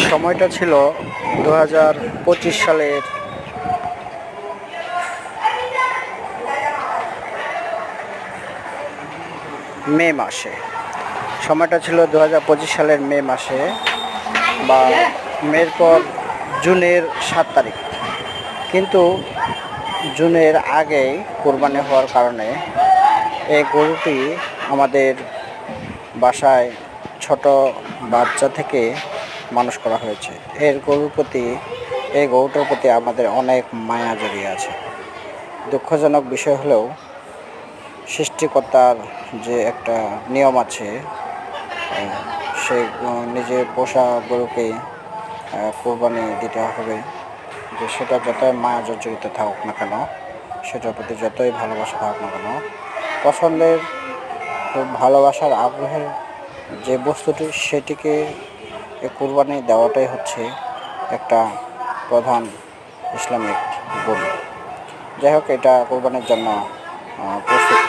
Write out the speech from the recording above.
সময়টা ছিল 2025 সালের মে মাসে। সময়টা ছিল 2025 সালের মে মাসে, বা মের পর জুনের 7 তারিখ। কিন্তু জুনের আগেই কোরবানি হওয়ার কারণে এই গরুটি আমাদের বাসায় ছোট বাচ্চা থেকে মানুষ করা হয়েছে। এই গরুটার প্রতি আমাদের অনেক মায়া জড়িয়ে আছে। দুঃখজনক বিষয় হলেও সৃষ্টিকর্তার যে একটা নিয়ম আছে, সে নিজে পোষা গরুকেই কোরবানি দিতে হবে। যে সেটা যতই মায়া জড়িত থাকুক না কেন, সেটার প্রতি যতই ভালোবাসা থাকুক না কেন, পছন্দের ভালোবাসার আগ্রহের যে বস্তুটি, সেটিকে কোরবানি দেওয়াটাই হচ্ছে একটা প্রধান ইসলামিক গুণ। যাই হোক, এটা কোরবানির জন্য প্রস্তুত